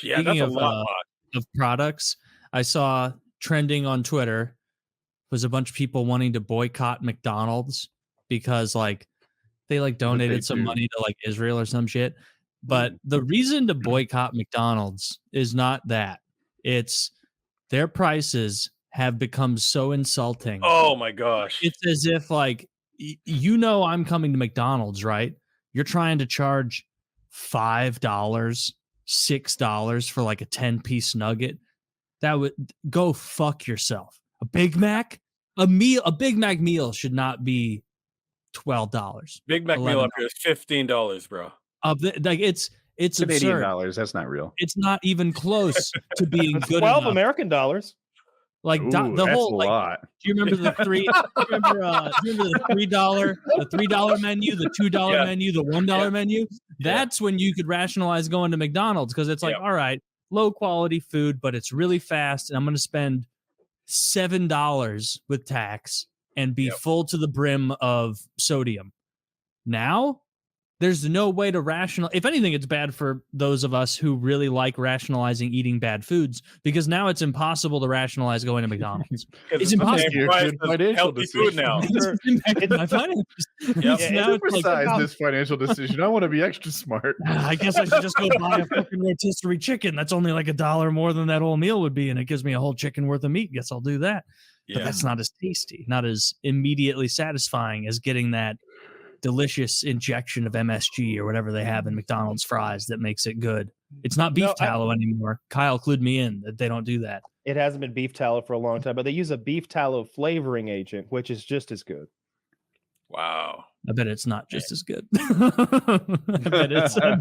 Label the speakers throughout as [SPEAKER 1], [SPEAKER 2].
[SPEAKER 1] Yeah, that's
[SPEAKER 2] Speaking
[SPEAKER 1] a lot.
[SPEAKER 2] of products, I saw trending on Twitter was a bunch of people wanting to boycott McDonald's because like they like donated some money to like Israel or some shit. But the reason to boycott McDonald's is not that. It's their prices have become so insulting.
[SPEAKER 1] Oh my gosh.
[SPEAKER 2] It's as if like you know I'm coming to McDonald's, right? You're trying to charge $5, $6 for like a 10-piece nugget. That would go fuck yourself. A Big Mac, a Big Mac meal should not be $12.
[SPEAKER 1] Big Mac meal up here is $15, bro.
[SPEAKER 2] Like it's
[SPEAKER 3] Canadian
[SPEAKER 2] absurd.
[SPEAKER 3] dollars. That's not real.
[SPEAKER 2] It's not even close to being good
[SPEAKER 4] 12
[SPEAKER 2] enough.
[SPEAKER 4] American dollars.
[SPEAKER 2] Like
[SPEAKER 3] Ooh,
[SPEAKER 2] the whole
[SPEAKER 3] a
[SPEAKER 2] like,
[SPEAKER 3] lot.
[SPEAKER 2] do you remember the three? Do you remember the $3 menu, the $2 menu, the $1 menu? That's when you could rationalize going to McDonald's because it's like, all right, low quality food, but it's really fast, and I'm going to spend $7 with tax and be full to the brim of sodium. Now, there's no way to rational. If anything, it's bad for those of us who really like rationalizing eating bad foods because now it's impossible to rationalize going to McDonald's. It's impossible.
[SPEAKER 3] Financial
[SPEAKER 1] food now.
[SPEAKER 2] My finances.
[SPEAKER 3] Supersize this financial decision. I want to be extra smart.
[SPEAKER 2] I guess I should just go buy a fucking rotisserie chicken. That's only like $1 more than that whole meal would be, and it gives me a whole chicken worth of meat. Guess I'll do that. But that's not as tasty, not as immediately satisfying as getting that delicious injection of MSG or whatever they have in McDonald's fries that makes it good. It's not beef tallow anymore. Kyle clued me in that they don't do that.
[SPEAKER 4] It hasn't been beef tallow for a long time, but they use a beef tallow flavoring agent, which is just as good.
[SPEAKER 1] Wow.
[SPEAKER 2] I bet it's not just as good. I bet it's not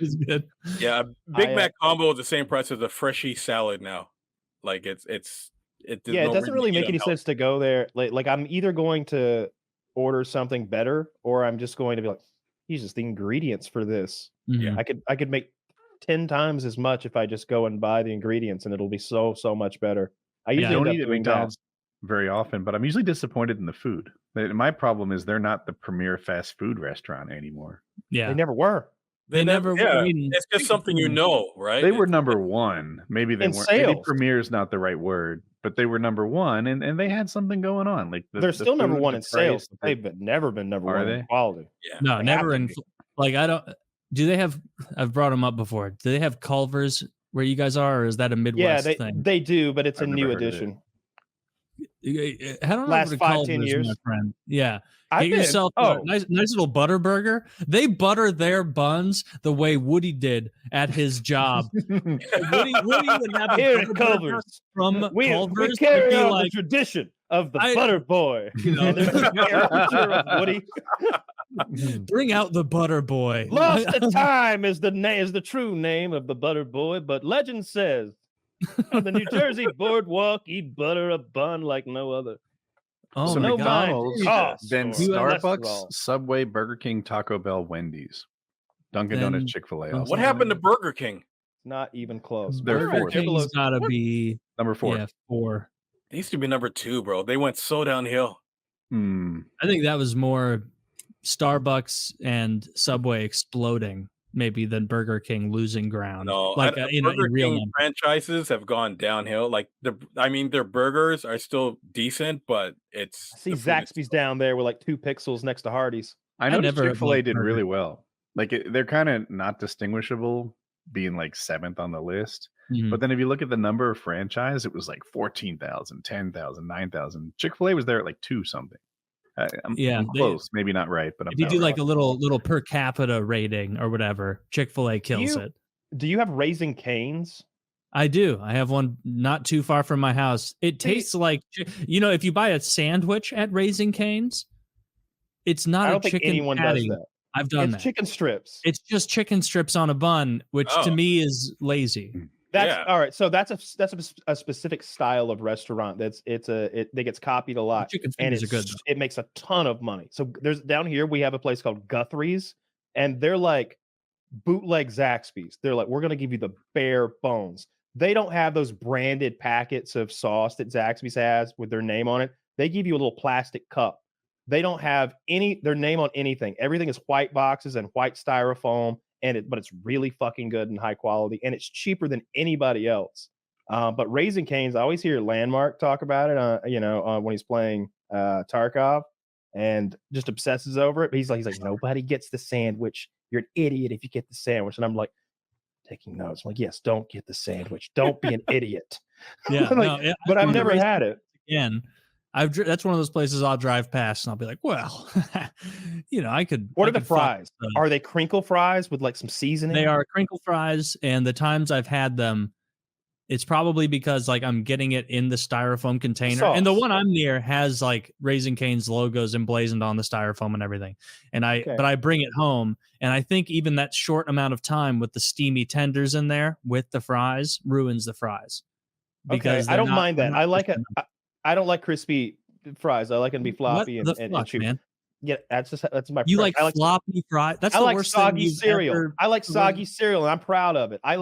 [SPEAKER 2] as good.
[SPEAKER 1] Yeah, Big Mac combo is the same price as a Freshie salad now. Like it
[SPEAKER 4] doesn't really make any sense to go there. Like I'm either going to order something better or I'm just going to be like, Jesus, the ingredients for this.
[SPEAKER 2] Mm-hmm.
[SPEAKER 4] I could make 10 times as much if I just go and buy the ingredients, and it'll be so much better. I usually
[SPEAKER 3] don't eat at McDonald's very often, but I'm usually disappointed in the food. My problem is they're not the premier fast food restaurant anymore.
[SPEAKER 2] Yeah,
[SPEAKER 4] they never were.
[SPEAKER 2] They never.
[SPEAKER 1] Yeah, it's just something you know, right?
[SPEAKER 3] They were number one. Maybe they weren't. Maybe premier is not the right word, but they were number one, and they had something going on. Like
[SPEAKER 4] they're still number one in sales. They've never been number one in quality.
[SPEAKER 1] Yeah.
[SPEAKER 2] No, never in. Like I don't. Do they have? I've brought them up before. Do they have Culver's where you guys are, or is that a Midwest thing?
[SPEAKER 4] They do, but it's a new addition.
[SPEAKER 2] Head on
[SPEAKER 4] last
[SPEAKER 2] over to
[SPEAKER 4] 5-10 years,
[SPEAKER 2] my friend. Yeah, get yourself a nice little butter burger. They butter their buns the way Woody did at his job. Woody would have
[SPEAKER 4] here at Culver's from Culver's. We carry on the tradition of the butter boy. You know, there's a caricature of Woody.
[SPEAKER 2] Bring out the butter boy.
[SPEAKER 4] Lost to Time is the true name of the butter boy, but legend says on the New Jersey boardwalk, eat butter a bun like no other.
[SPEAKER 3] Oh, so no McDonald's, then Starbucks, Subway, Burger King, Taco Bell, Wendy's, Dunkin' Donuts, Chick-fil-A.
[SPEAKER 1] What happened to Burger King?
[SPEAKER 4] Not even close.
[SPEAKER 3] They're
[SPEAKER 2] Burger King's gotta be
[SPEAKER 3] number 4.
[SPEAKER 2] Yeah, 4.
[SPEAKER 1] They used to be number 2, bro. They went so downhill.
[SPEAKER 2] I think that was more Starbucks and Subway exploding maybe than BurgerKing losing ground.
[SPEAKER 1] No,
[SPEAKER 2] like
[SPEAKER 1] Burger King franchises have gone downhill. Like their burgers are still decent, but it's
[SPEAKER 4] see Zaxby's down there with like 2 pixels next to Hardee's.
[SPEAKER 3] I know Chick-fil-A did really well. Like they're kind of not distinguishable, being like 7th on the list.
[SPEAKER 2] Mm-hmm.
[SPEAKER 3] But then if you look at the number of franchise, it was like 14,000, 10,000, 9,000. Chick-fil-A was there at like 2 something. I'm close, maybe not right, but
[SPEAKER 2] if you do like a little per capita rating or whatever, Chick-fil-A kills it.
[SPEAKER 4] Do you have Raising Cane's?
[SPEAKER 2] I do. I have one not too far from my house. It tastes like, if you buy a sandwich at Raising Cane's, it's not a chicken
[SPEAKER 4] anyone
[SPEAKER 2] patty.
[SPEAKER 4] Does that.
[SPEAKER 2] I've done that.
[SPEAKER 4] It's chicken strips.
[SPEAKER 2] It's just chicken strips on a bun, which to me is lazy.
[SPEAKER 4] All right. So that's a specific style of restaurant. That gets copied a lot.
[SPEAKER 2] Chicken fingers are good.
[SPEAKER 4] It makes a ton of money. So there's down here we have a place called Guthrie's, and they're like bootleg Zaxby's. They're like, we're gonna give you the bare bones. They don't have those branded packets of sauce that Zaxby's has with their name on it. They give you a little plastic cup. They don't have their name on anything. Everything is white boxes and white styrofoam, but it's really fucking good and high quality, and it's cheaper than anybody else. But Raising Cane's, I always hear Landmark talk about it, when he's playing Tarkov, and just obsesses over it. But he's like, nobody gets the sandwich. You're an idiot if you get the sandwich. And I'm like, taking notes. I'm like, yes, don't get the sandwich. Don't be an idiot.
[SPEAKER 2] Yeah,
[SPEAKER 4] but I've never had it.
[SPEAKER 2] Again, that's one of those places I'll drive past and I'll be like, well, I could.
[SPEAKER 4] What are the fries? Are they crinkle fries with like some seasoning?
[SPEAKER 2] They are crinkle fries, and the times I've had them, it's probably because like I'm getting it in the styrofoam container, and the one I'm near has like Raising Cane's logos emblazoned on the styrofoam and everything. And but I bring it home, and I think even that short amount of time with the steamy tenders in there with the fries ruins the fries. Because
[SPEAKER 4] I don't mind that. I like it. I don't like crispy fries. I like them to be floppy and chewy.
[SPEAKER 2] Man?
[SPEAKER 4] Yeah, that's my.
[SPEAKER 2] You like floppy fries? That's
[SPEAKER 4] I
[SPEAKER 2] the
[SPEAKER 4] like
[SPEAKER 2] worst
[SPEAKER 4] soggy
[SPEAKER 2] thing
[SPEAKER 4] cereal. I like soggy cereal, and I'm proud of it. I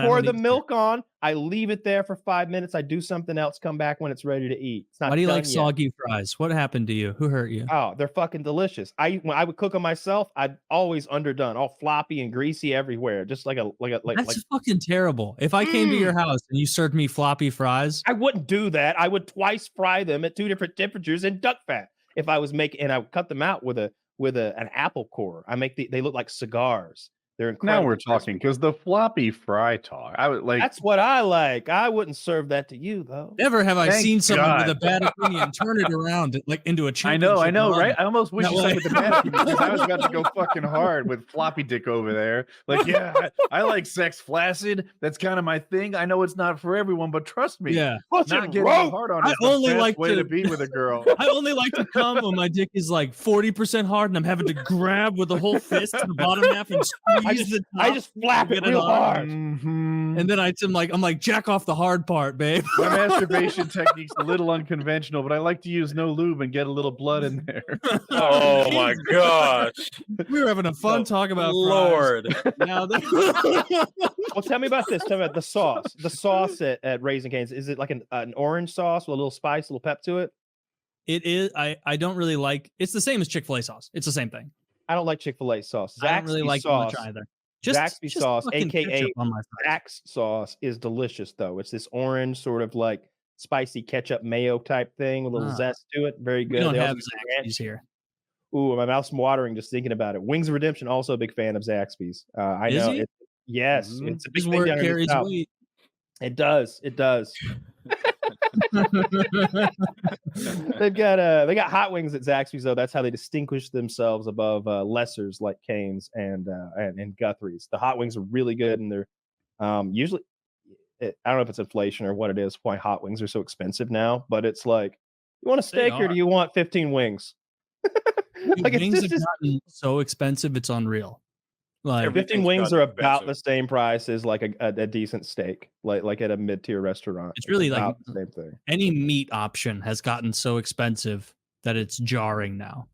[SPEAKER 4] pour the milk on. I leave it there for 5 minutes. I do something else. Come back when it's ready to eat. It's not.
[SPEAKER 2] Why do you like soggy fries? What happened to you? Who hurt you?
[SPEAKER 4] Oh, they're fucking delicious. When I would cook them myself, I'd always underdone, all floppy and greasy everywhere, just like
[SPEAKER 2] That's fucking terrible. If I came to your house and you served me floppy fries,
[SPEAKER 4] I wouldn't do that. I would twice fry them at 2 different temperatures in duck fat. If I was making, and I would cut them out with an apple core. They look like cigars. They're incredible.
[SPEAKER 3] Now we're talking, because the floppy fry talk. I would like.
[SPEAKER 4] That's what I like. I wouldn't serve that to you though.
[SPEAKER 2] Never have I seen someone with a bad opinion turn it around like into a championship.
[SPEAKER 3] I know, right? I almost wish you said with the bad opinion, because I was about to go fucking hard with floppy dick over there. Like, yeah, I like sex flaccid. That's kind of my thing. I know it's not for everyone, but trust me, not getting hard on it. I only like way to be with a girl.
[SPEAKER 2] I only like to come when my dick is like 40% hard, and I'm having to grab with the whole fist to the bottom half and squeeze.
[SPEAKER 4] I just flap it real hard.
[SPEAKER 2] And then I'm like, jack off the hard part, babe.
[SPEAKER 3] My masturbation technique's a little unconventional, but I like to use no lube and get a little blood in there.
[SPEAKER 1] Oh my gosh.
[SPEAKER 2] We were having a fun talk about
[SPEAKER 1] Lord.
[SPEAKER 2] Now
[SPEAKER 4] well, tell me about this. Tell me about the sauce. The sauce at Raising Cane's. Is it like an orange sauce with a little spice, a little pep to it?
[SPEAKER 2] It is. I don't really like. It's the same as Chick-fil-A sauce. It's the same thing.
[SPEAKER 4] I don't like Chick-fil-A sauce.
[SPEAKER 2] I don't really like sauce much either.
[SPEAKER 4] Zaxby sauce, aka Zax sauce, is delicious though. It's this orange sort of like spicy ketchup mayo type thing with a little zest to it. Very good.
[SPEAKER 2] We don't have Zaxby's here.
[SPEAKER 4] Ooh, my mouth's watering just thinking about it. Wings of Redemption, also a big fan of Zaxby's. I know. It's a big thing down here in the South. It does. It does. They got hot wings at Zaxby's though. That's how they distinguish themselves above lessers like Cane's and Guthrie's. The hot wings are really good, and they're usually I don't know if it's inflation or what it is, why hot wings are so expensive now, but it's like, you want a steak or do you want 15 wings?
[SPEAKER 2] Like, wings have gotten so expensive, it's unreal. Like
[SPEAKER 4] 15 wings are about the same price as like a decent steak, like at a mid-tier restaurant.
[SPEAKER 2] It's really like
[SPEAKER 4] the same thing.
[SPEAKER 2] Any meat option has gotten so expensive that it's jarring now.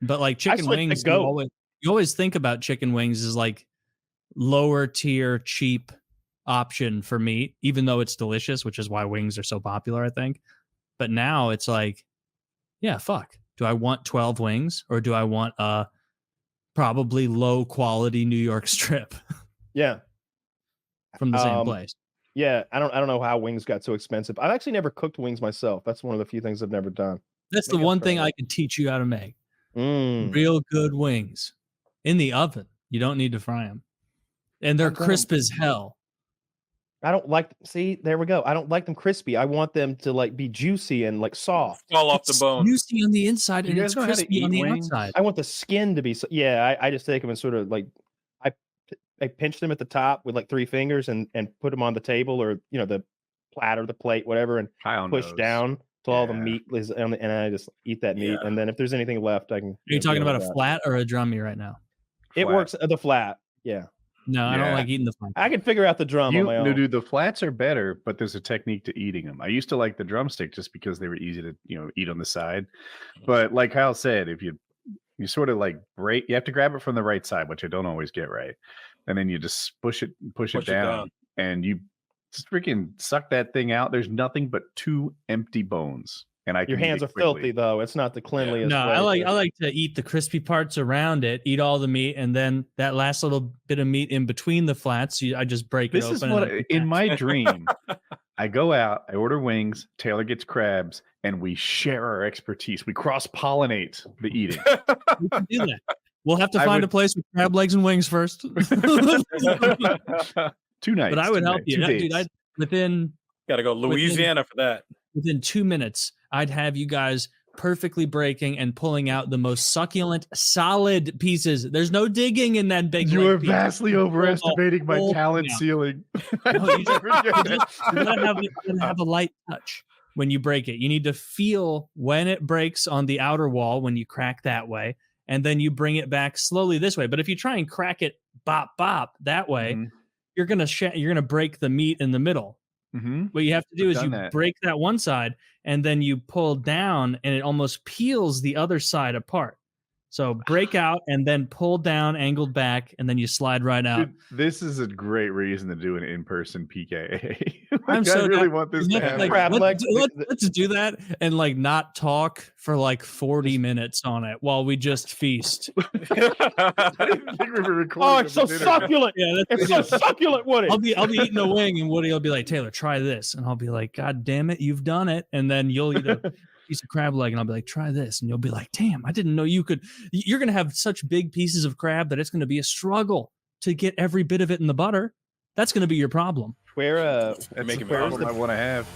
[SPEAKER 2] But like chicken wings, you always think about chicken wings as like lower tier, cheap option for meat, even though it's delicious, which is why wings are so popular, I think. But now it's like, yeah, fuck. Do I want 12 wings or do I want a probably low quality New York strip?
[SPEAKER 4] Yeah.
[SPEAKER 2] From the same place.
[SPEAKER 4] Yeah, I don't know how wings got so expensive. I've actually never cooked wings myself. That's one of the few things I've never done.
[SPEAKER 2] That's the one thing I can teach you how to make. Real good wings in the oven. You don't need to fry them. And they're crisp as hell.
[SPEAKER 4] I don't like, see, there we go. I don't like them crispy. I want them to like be juicy and like soft.
[SPEAKER 1] Fall off the bone.
[SPEAKER 2] Juicy on the inside and it's crispy on the outside.
[SPEAKER 4] I want the skin to be, I just take them and sort of like, I pinch them at the top with like 3 fingers and put them on the table or, the platter, the plate, whatever, and push down till all the meat is, and I just eat that meat. And then if there's anything left, I can. Are
[SPEAKER 2] you talking about a flat or a drummy right now?
[SPEAKER 4] It works, the flat. Yeah.
[SPEAKER 2] No, I don't like eating the flat.
[SPEAKER 4] I can figure out the drum on my own.
[SPEAKER 3] No, dude, the flats are better, but there's a technique to eating them. I used to like the drumstick just because they were easy to, eat on the side. But like Kyle said, if you sort of like break, you have to grab it from the right side, which I don't always get right. And then you just push it down, and you just freaking suck that thing out. There's nothing but 2 empty bones. and I can
[SPEAKER 4] Your
[SPEAKER 3] eat
[SPEAKER 4] hands
[SPEAKER 3] it
[SPEAKER 4] are
[SPEAKER 3] quickly.
[SPEAKER 4] filthy though. It's not the cleanliest.
[SPEAKER 2] No,
[SPEAKER 4] way
[SPEAKER 2] I like to eat the crispy parts around it, eat all the meat, and then that last little bit of meat in between the flats, I just break
[SPEAKER 3] This
[SPEAKER 2] it
[SPEAKER 3] is
[SPEAKER 2] open.
[SPEAKER 3] what
[SPEAKER 2] and
[SPEAKER 3] in my dream. I go out, I order wings, Taylor gets crabs, and we share our expertise. We cross-pollinate the eating.
[SPEAKER 2] we can do that. We'll have to
[SPEAKER 3] I
[SPEAKER 2] find
[SPEAKER 3] would-
[SPEAKER 2] a place with crab legs and wings first.
[SPEAKER 3] 2 nights.
[SPEAKER 2] But I would help you,
[SPEAKER 3] 2
[SPEAKER 2] dude.
[SPEAKER 3] days.
[SPEAKER 2] Within
[SPEAKER 1] Gotta go Louisiana for that.
[SPEAKER 2] within 2 minutes, I'd have you guys perfectly breaking and pulling out the most succulent, solid pieces. There's no digging in that big.
[SPEAKER 3] You
[SPEAKER 2] leg
[SPEAKER 3] are
[SPEAKER 2] piece.
[SPEAKER 3] vastly overestimating my
[SPEAKER 2] whole
[SPEAKER 3] talent
[SPEAKER 2] thing out.
[SPEAKER 3] ceiling.
[SPEAKER 2] No, you gotta have a light touch when you break it. You need to feel when it breaks on the outer wall when you crack that way, and then you bring it back slowly this way. But if you try and crack it bop bop that way,
[SPEAKER 3] Mhm.
[SPEAKER 2] you're gonna break the meat in the middle.
[SPEAKER 3] Mm-hmm.
[SPEAKER 2] What you have to do
[SPEAKER 3] I've
[SPEAKER 2] is
[SPEAKER 3] done
[SPEAKER 2] you
[SPEAKER 3] that.
[SPEAKER 2] break that one side and then you pull down and it almost peels the other side apart. So break out and then pull down, angled back, and then you slide right out.
[SPEAKER 3] Dude, this is a great reason to do an in-person PKA.
[SPEAKER 2] I'm
[SPEAKER 3] I
[SPEAKER 2] so
[SPEAKER 3] really
[SPEAKER 2] down.
[SPEAKER 3] want this to
[SPEAKER 2] Let's,
[SPEAKER 3] happen.
[SPEAKER 2] like,
[SPEAKER 4] Crab leg.
[SPEAKER 2] let's do that and like not talk for like 40 minutes on it while we just feast.
[SPEAKER 3] I didn't think we were recording.
[SPEAKER 4] Oh, it's so
[SPEAKER 3] this.
[SPEAKER 4] succulent.
[SPEAKER 2] Yeah, that's
[SPEAKER 4] It's so succulent, Woody.
[SPEAKER 2] I'll be eating a wing and Woody will be like, Taylor, try this. And I'll be like, God damn it, you've done it. And then you'll eat a piece of crab leg and I'll be like, try this. And you'll be like, damn, I didn't know you could. You're going to have such big pieces of crab that it's going to be a struggle to get every bit of it in the butter. That's going to be your problem.
[SPEAKER 4] Where
[SPEAKER 3] That's
[SPEAKER 1] Making
[SPEAKER 3] the
[SPEAKER 1] me
[SPEAKER 3] problem
[SPEAKER 1] hungry.
[SPEAKER 3] I want to have.